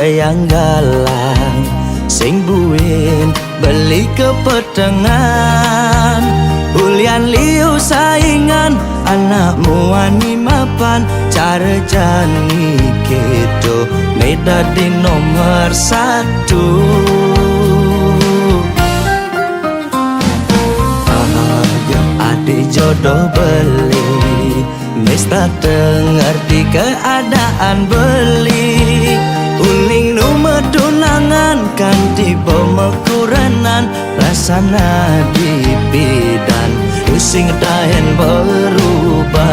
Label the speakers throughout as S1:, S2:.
S1: yang galang, sing buin beli kepetengan. Ulian liu saingan, anakmu wani mapan, cara jani keto medadi nomor satu. Adik jodoh beli, mesta dengar di keadaan beli. Uling nomor tunangan kan tiba mekuranan, rasana di bidan pusing dahen berubah.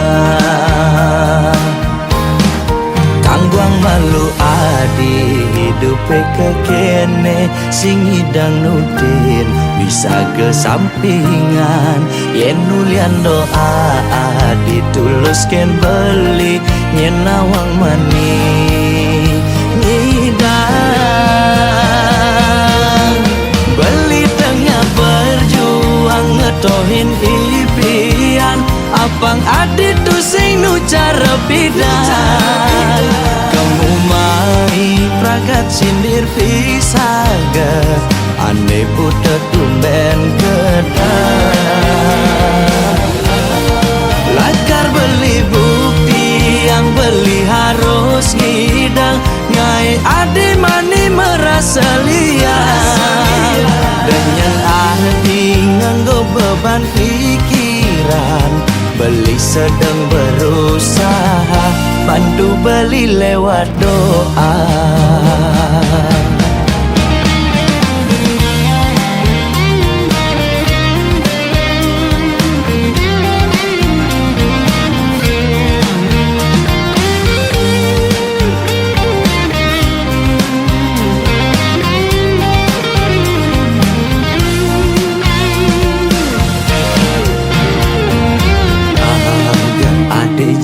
S1: Kangguang malu adi hidup kekene, sing hidang nudin bisa kesampingan. Yen nulian doa adi tulusken beli, nyenawang mani ngidang. Beli tengah berjuang ngetohin impian, apang adi tu sing nu cara bidan. Kamu mai pragat sindir pisaga, ane putet tumben kedah. Lakar beli bukti yang beli harus ngidang, ngai ade mani merasa liar. Dengan hati nganggo beban pikiran, beli sedang berusaha bantu beli lewat doa.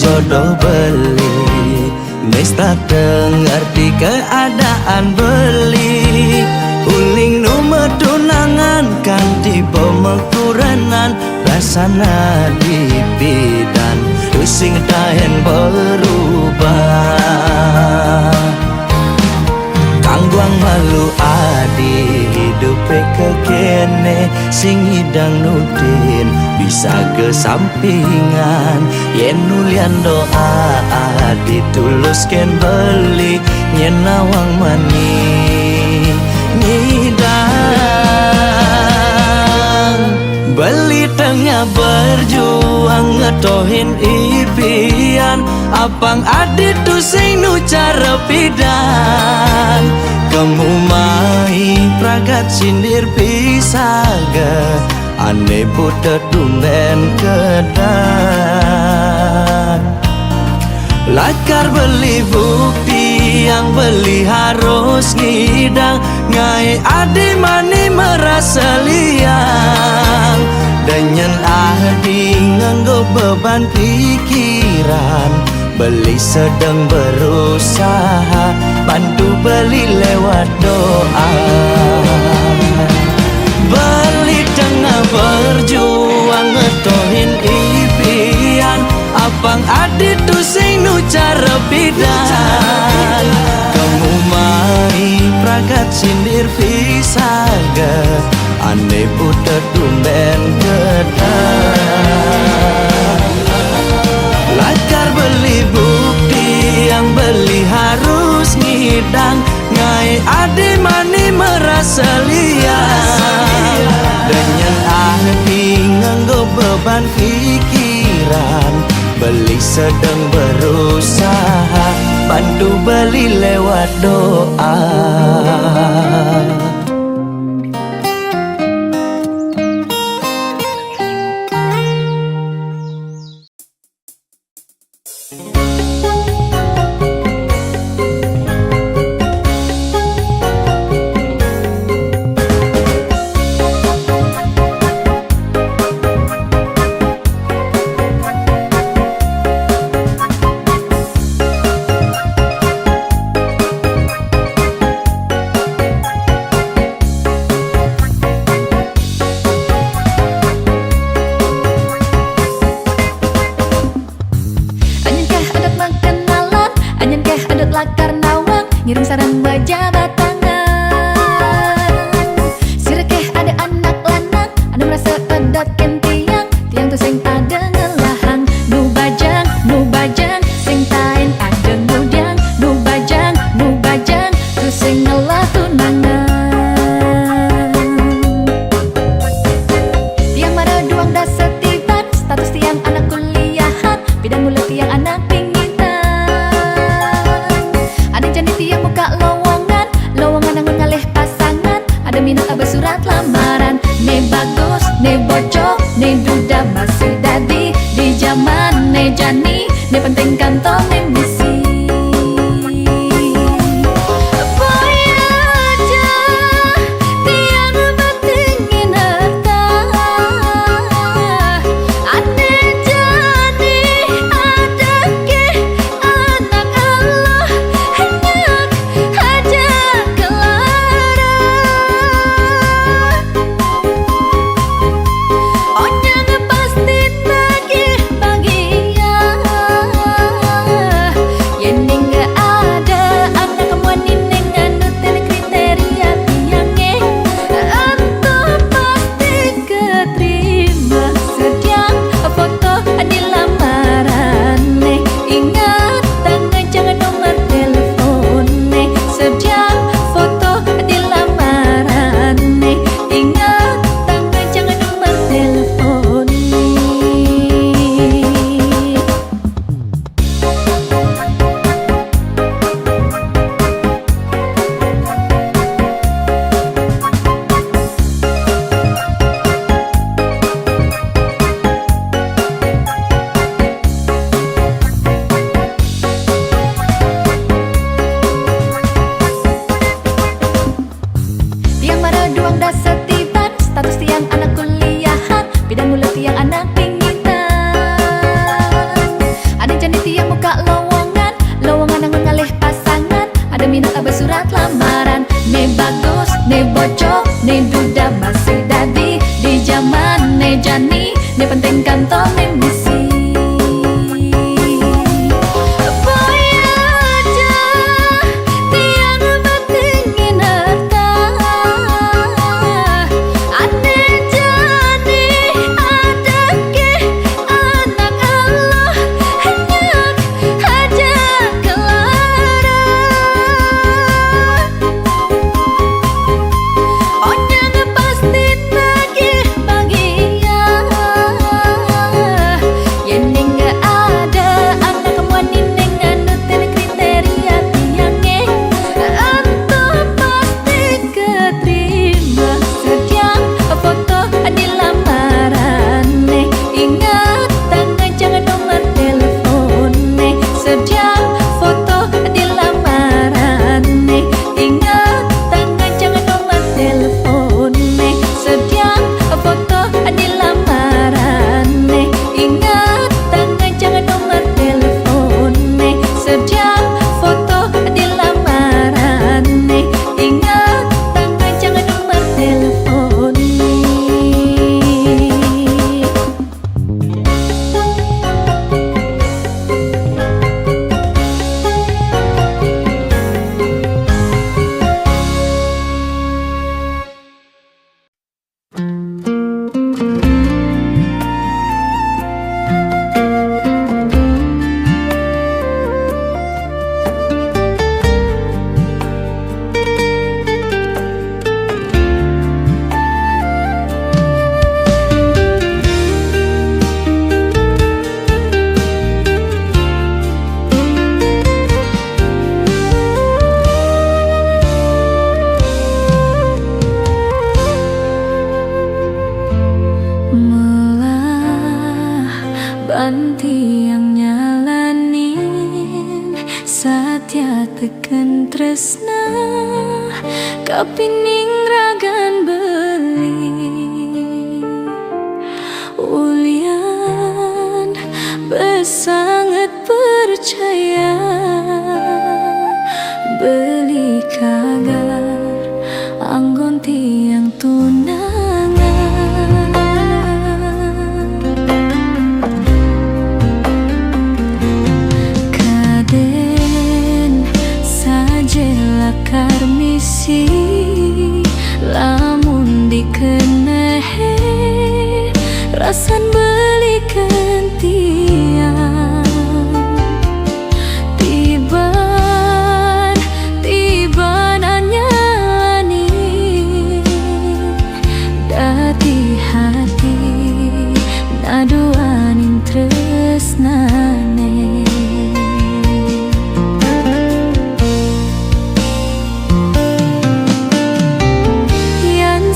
S1: Jodoh beli, mesta dengar di keadaan beli. Uling nomor tunangan kan tiba mekuranan, rasana di bidan pusing dahen berubah. Kangguang malu adi hidup kekene, sing hidang nudin bisa kesampingan. Yen nulian doa adi tulusken beli, nyenawang mani ngidang. Beli tengah berjuang ngetohin impian, apang adi tu sing nu cara pidan. Kamu mai pragat sindir pisaga, ane putet tumben kedah. Lakar beli bukti yang beli harus ngidang, ngai ade mani merasa liang. Dengan adi nganggo beban pikiran, beli sedang berusaha bantu beli lewat doa. Beli tengah berjuang ngetohin impian, apang adi tu sing nu cara bidan. Kamu mai pragat sindir pisaga, ane putet tumben kedah. Lakar beli bukti yang beli harus ngidang, ngai ade mani merasa liar. Dengan hati nganggo beban pikiran, beli sedang berusaha bantu beli lewat doa.
S2: surat lamaran. Ne bagus, ne bojo, ne duda masih dadi. Di zaman ne jani, ne penting kantong ne misi. Surat lamaran, ne bagus, ne bojo, ne duda masih dadi. Di zaman ne jani, ne penting kantong ne misi.
S3: Tiang nyalanin satya teken tresna kapining ragan beli ulian besangat percaya beli kagar anggon tiang tunangan karmisi lamun dikenehe rasan belikan tiang tiban anyani dati hati naduanin tresnane yang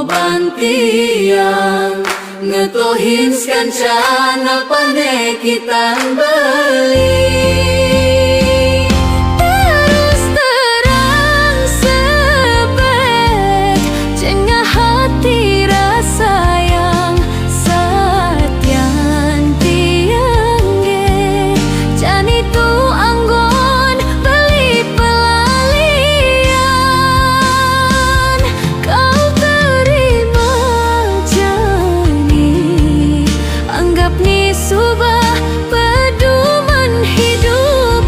S2: bantiang ngetohin skancana pane kita beli.
S3: Terus terang sebet jengah hati rasa yang satian tiangge jani tu anggon beli pelalian kau terima jani anggap ni subah pedoman hidup.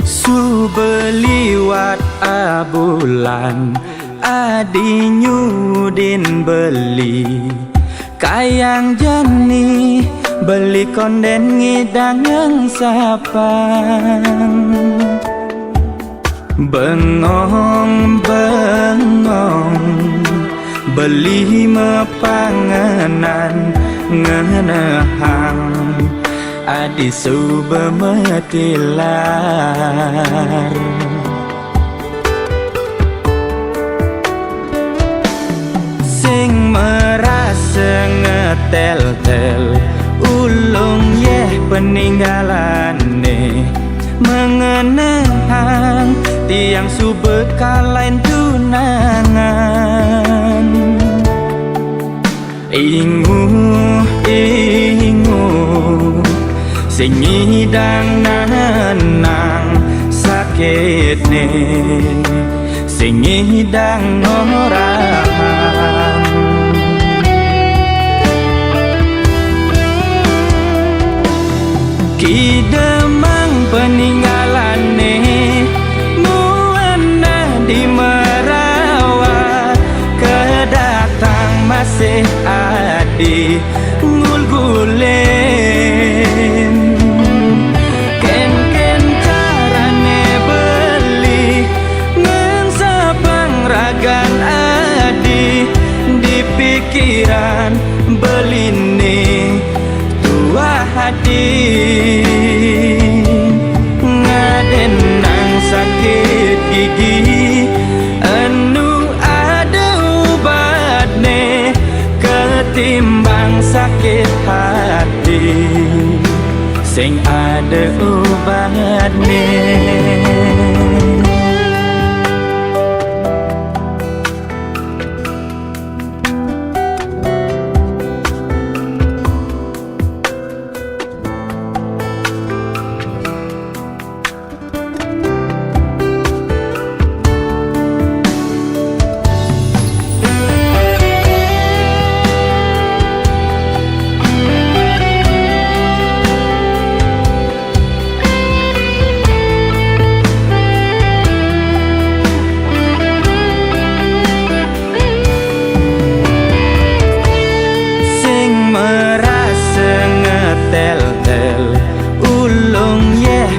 S1: Su beliwat abulan adi nyudin beli kayang jani beli konden ngidang yang sapang bengong beli mepanganan ngenehang adi suba metilar sing merasa ngetel-tel ulung yeh peninggalane mengenang tiang suba kalain tunangan ingu sing ngidang nanang sakit ne sing ngidang orang kidemang peninggalan ne nuana di merawat kedatang masih adi ngul-gulen ken carane beli ngan sapang ragan adi di pikiran beline tua hati ngaden nang sakit gigi anu ada ubatne ketimbang sakit hati sing ada ubatne.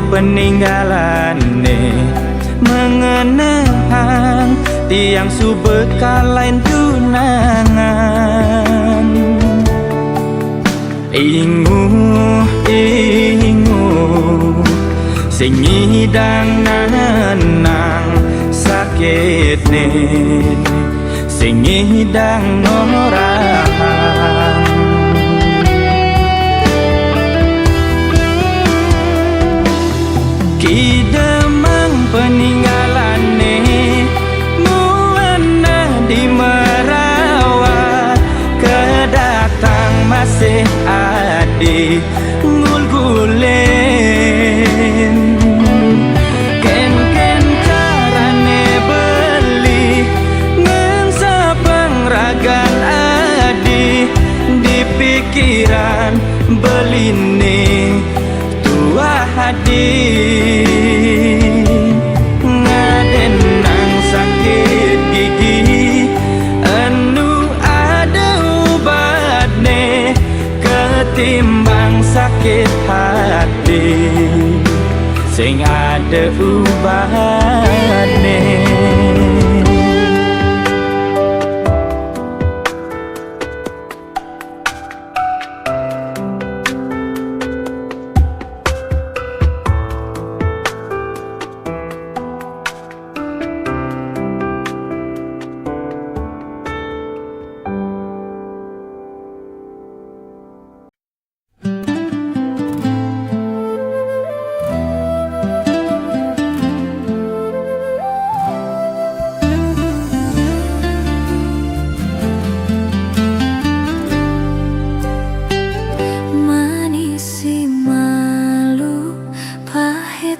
S1: Peninggalane mengenang tiang suba kalain tunangan ingu sing ngidang nanang sakit ne sing ngidang orang kidemang peninggalane nuana di merawat kedatang masih adi ngul-gulen ken pikiran beline tua hadi ngadenang sakit gigi anu ada ubatne ketimbang sakit hati sing ada ubatne.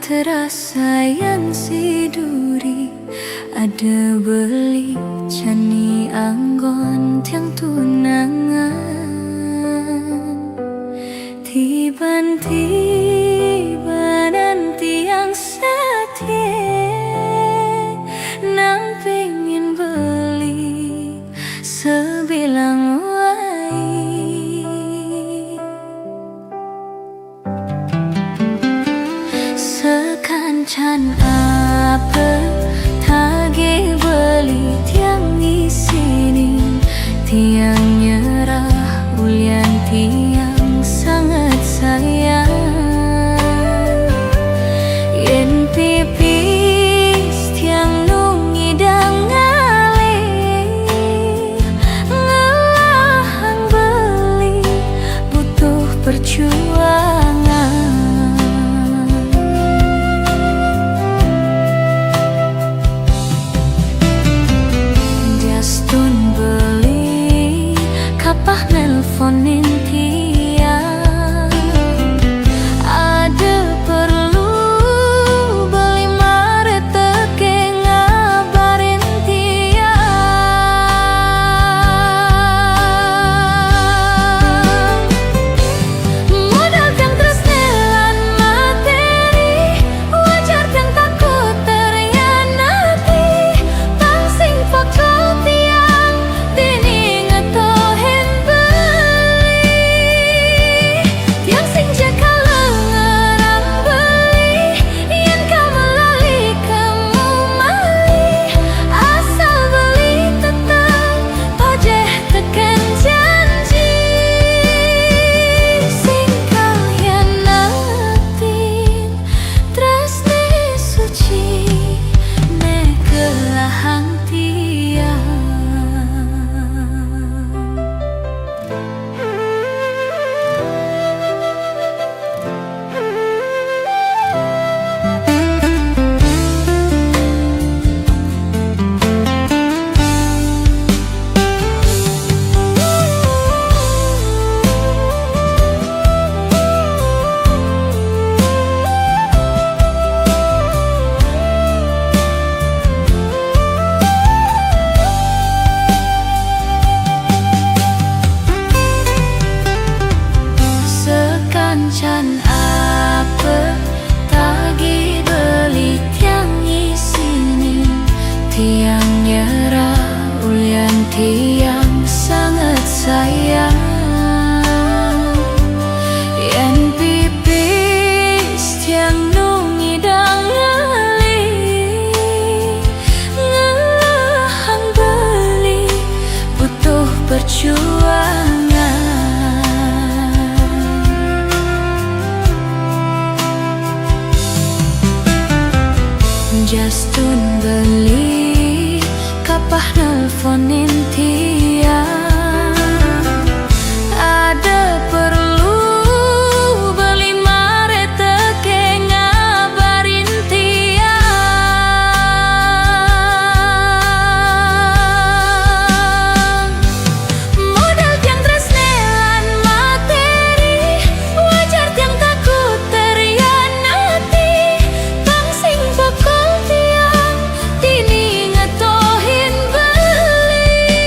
S3: Terasa yang si duri ada beli cani anggon tiang tunangan tiba-tiba nanti yang setia nang pengen beli sebilang sekancan apa tagih beli tiang isini tiang nyerah ulian tiang sangat sayang yen pipis tiang nungidang ngalih ngelahang beli butuh perjuangan. Kapah nelfonin tiang ada perlu beli mare teke ngabarin tiang modal yang tresnelan materi wajar yang takut terhianati pangsing pokok tiang dini ngetohin sekancan apa tagih beli tiang isini tiang nyerah ulian tiang sangat sayang yen pipis tiang nungidang ngalih ngelahang beli butuh perjuangan. Justun beli kapah nelfonin tiang ada perlu beli mare teke ngabarin tiang modal tiang tresnelan materi wajar tiang takut terhianati pangsing pokok tiang dini ngetohin beli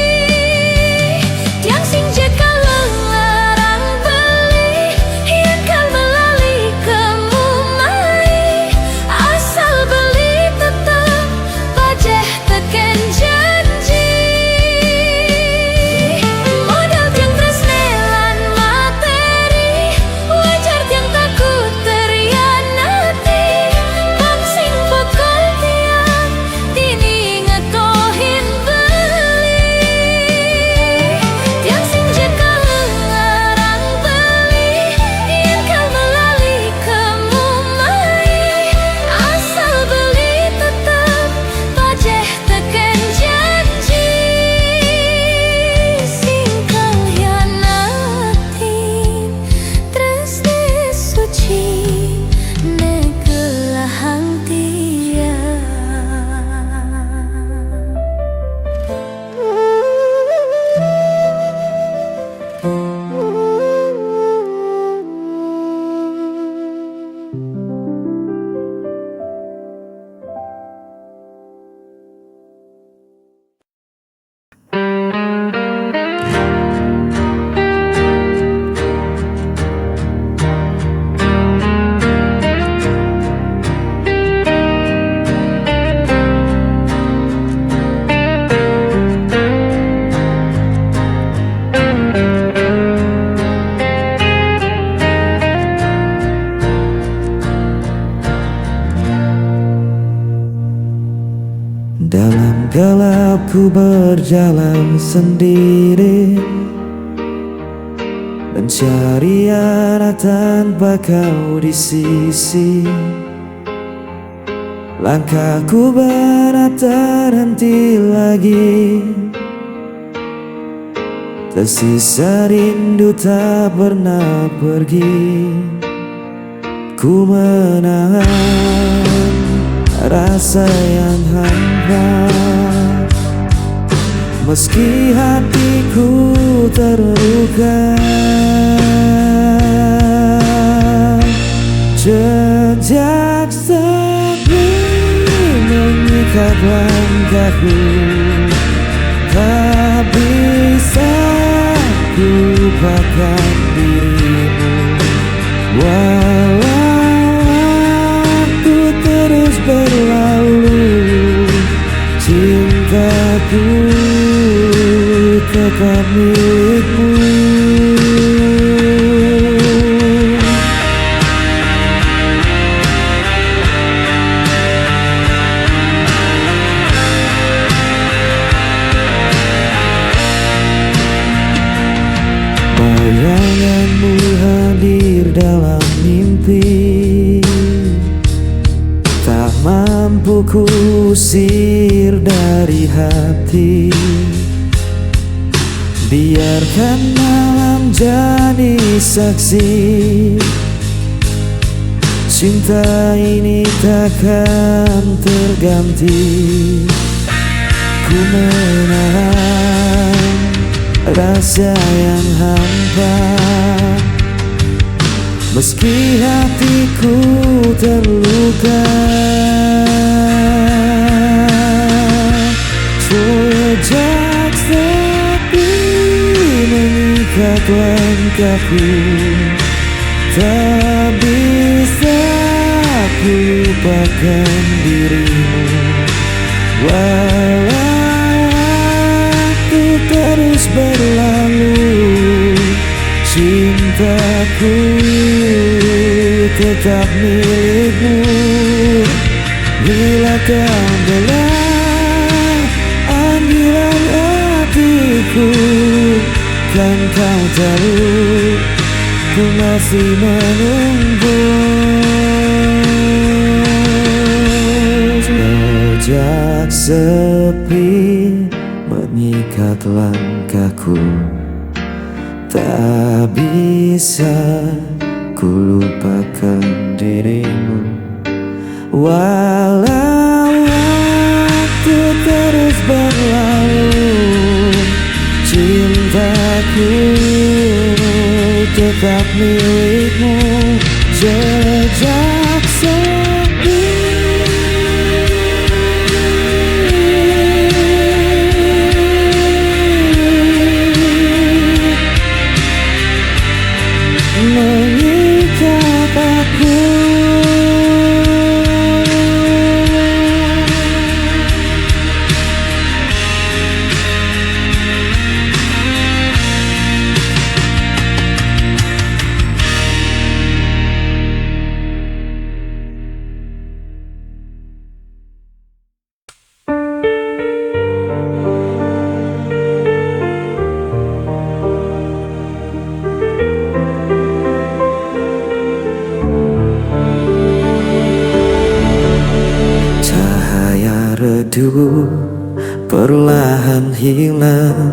S1: Dalam gelap ku berjalan sendiri, mencari arah tanpa kau di sisi. Langkahku berat terhenti lagi, tersisa rindu tak pernah pergi. Ku menahan rasa yang hampa, meski hatiku terluka. Jejak sepi mengikat langkahku, tak bisa ku lupakan dirimu. Walau waktu terus berlalu, cintaku tetap milikmu. Bayanganmu hadir dalam mimpi, tak mampu ku usir dari hati. Biarkan malam jadi saksi, cinta ini takkan terganti. Ku menahan rasa yang hampa, meski hatiku terluka. Jejak sepi mengikat langkahku, tak bisa ku lupakan dirimu. Walau waktu terus berlalu, cintaku tetap milikmu. Bila kau dengar panggilan hatiku, kan kau tahu ku masih menunggu. Jejak sepi mengikat langkahku, tak bisa ku lupakan dirimu. Walau waktu terus berlalu, cintaku tetap milikmu. Jejak sepi mengikat aku. Perlahan hilang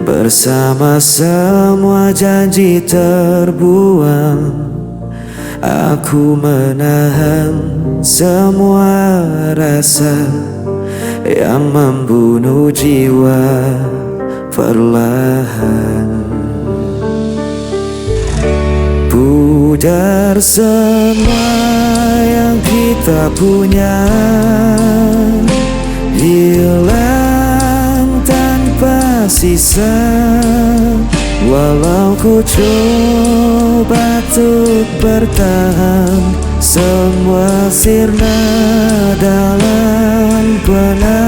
S1: bersama semua janji terbuang. Aku menahan semua rasa yang membunuh jiwa perlahan. Pudar semua yang kita punya, hilang tanpa sisa. Walau ku coba untuk bertahan, semua sirna dalam penantian.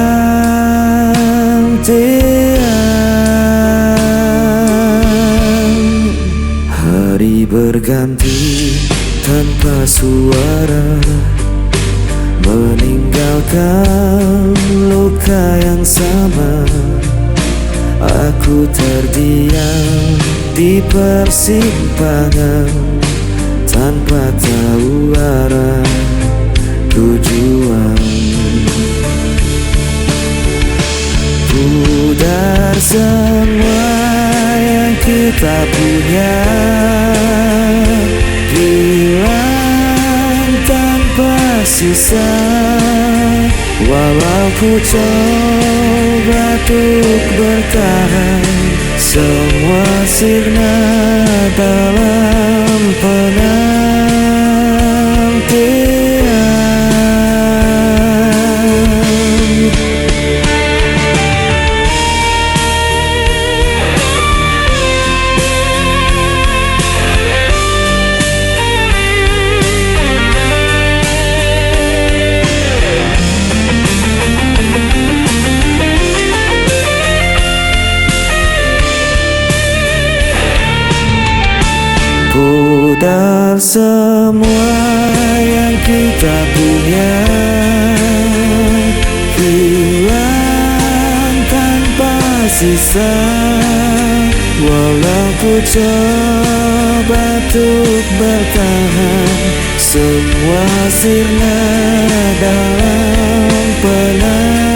S1: Hari berganti tanpa suara, meninggalkan luka yang sama. Aku terdiam di persimpangan tanpa tahu arah tujuan. Pudar semua yang kita punya, hilang tanpa sisa. Walau ku coba untuk bertahan, semua sirna dalam penantian. Pudar semua yang kita punya, hilang tanpa sisa. Walau ku coba untuk bertahan, semua sirna dalam penantian.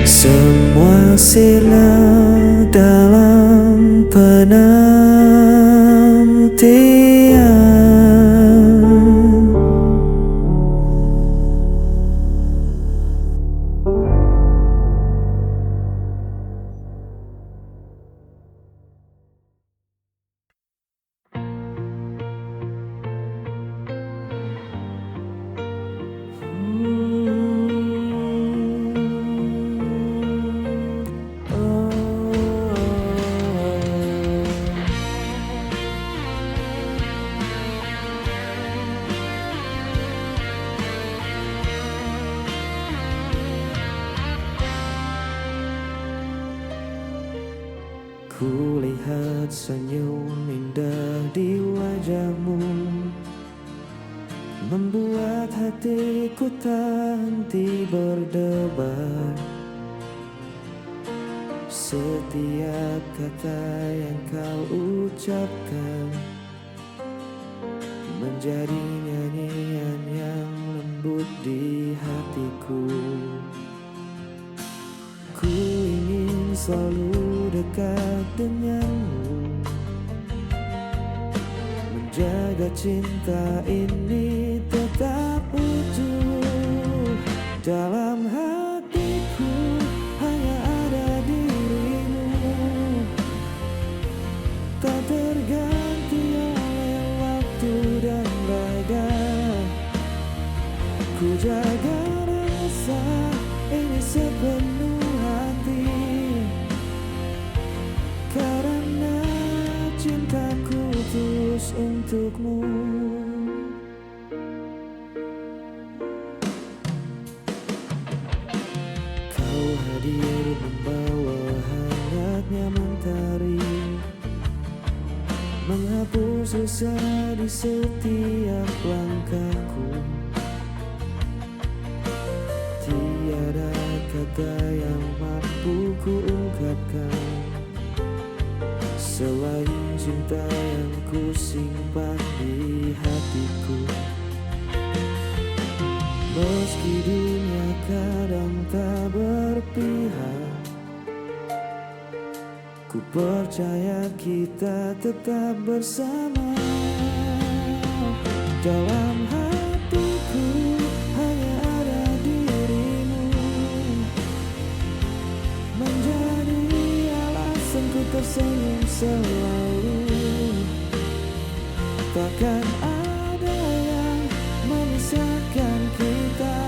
S1: Semua sirna dalam penantian. Ku lihat senyum indah di wajahmu, membuat hatiku tak henti berdebar. Setiap kata yang kau ucapkan menjadi nyanyian yang lembut di hatiku. Ku ingin selalu dekat denganmu, menjaga cinta ini tetap utuh. Dalam hatiku hanya ada dirimu, tak terganti oleh waktu dan raga. Ku jaga rasa ini sepenuh hati, karena cintaku tulus untukmu. Kau hadir membawa hangatnya mentari, menghapus susah di setiap langkahku. Tiada kata yang mampu ku ungkapkan selain cinta yang ku simpan di hatiku. Meski dunia kadang tak berpihak, ku percaya kita tetap bersama. Dalam hatiku hanya ada dirimu, menjadi alasan ku tersenyum selalu. Takkan ada yang memisahkan kita,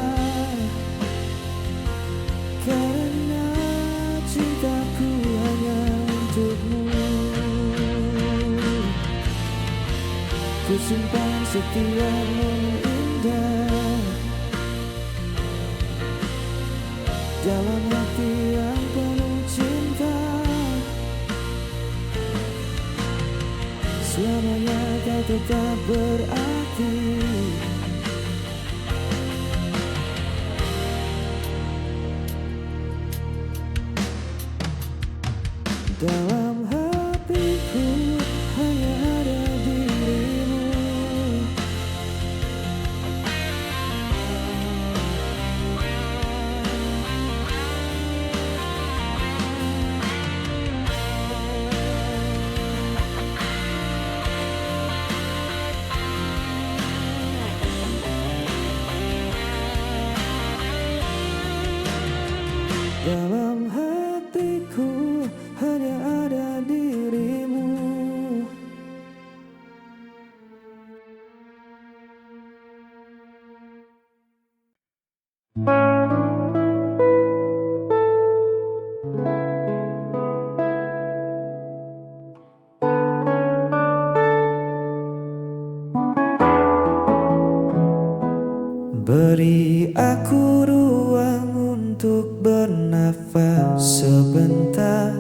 S1: karena cintaku hanya untukmu. Ku simpan setiap momen indah dalam hati yang penuh cinta. Selamanya kau tetap berarti Dalam hatiku hanya ada dirimu. Dalam hatiku hanya ada dirimu. Beri aku ruang untuk bernafas sebentar.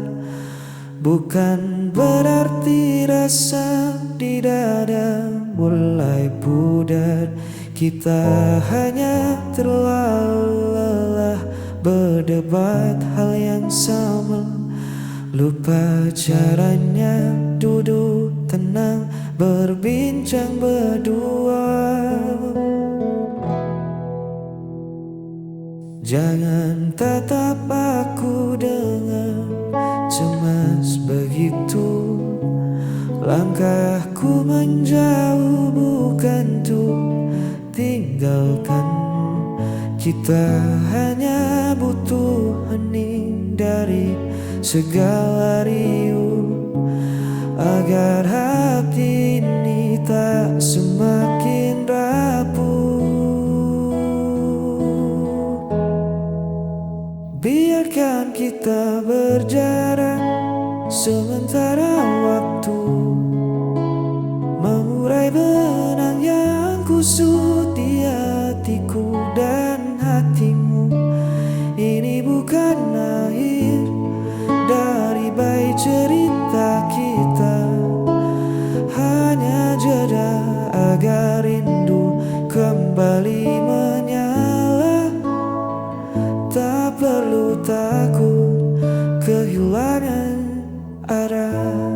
S1: Bukan berarti rasa di dada mulai pudar. Kita hanya terlalu lelah berdebat hal yang sama. Lupa caranya duduk tenang berbincang berdua. Jangan tatap aku dengan cemas begitu. Langkahku menjauh bukan untuk tinggalkan. Kita hanya butuh hening dari segala riuh, agar hati ini tak semakin rapuh. Biarkan kita berjarak sementara waktu, mengurai benang yang kusut di hatiku dan hatimu. Ini bukan akhir dari baik cerita kita, hanya jeda agar rindu kembali menyala. Tak perlu takut kehilangan arah.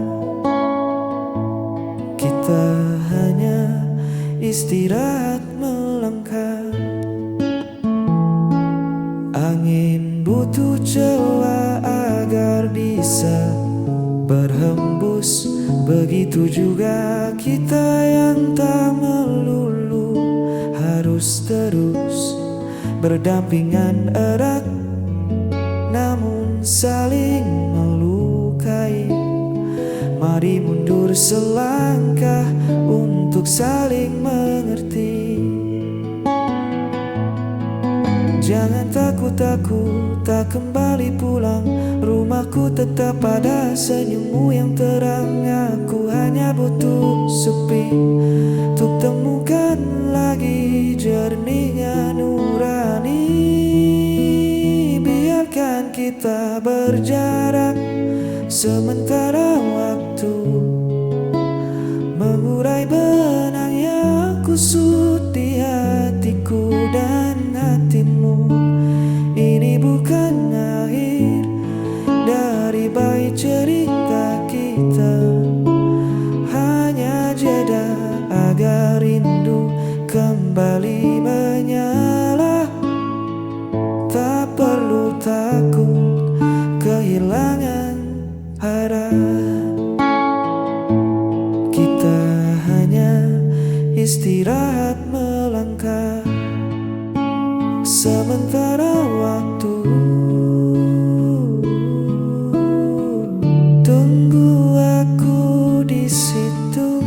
S1: Kita hanya istirahat melangkah. Angin butuh celah agar bisa berhembus. Begitu juga kita yang tak melulu harus terus berdampingan erat, namun saling melukai. Mari mundur selangkah untuk saling mengerti. Jangan takut aku tak kembali pulang. Rumahku tetap pada senyummu yang terang. Aku hanya butuh sepi untuk temukan lagi jernihnya nurani. Biarkan kita berjarak sementara waktu, mengurai benang yang kusut di hatiku dan hatimu. Ini bukan akhir dari baik cerita kita, hanya jeda agar rindu kembali menyala. Tak perlu takut kehilangan arah. Kita hanya istirahat melangkah sementara waktu. Tunggu aku di situ.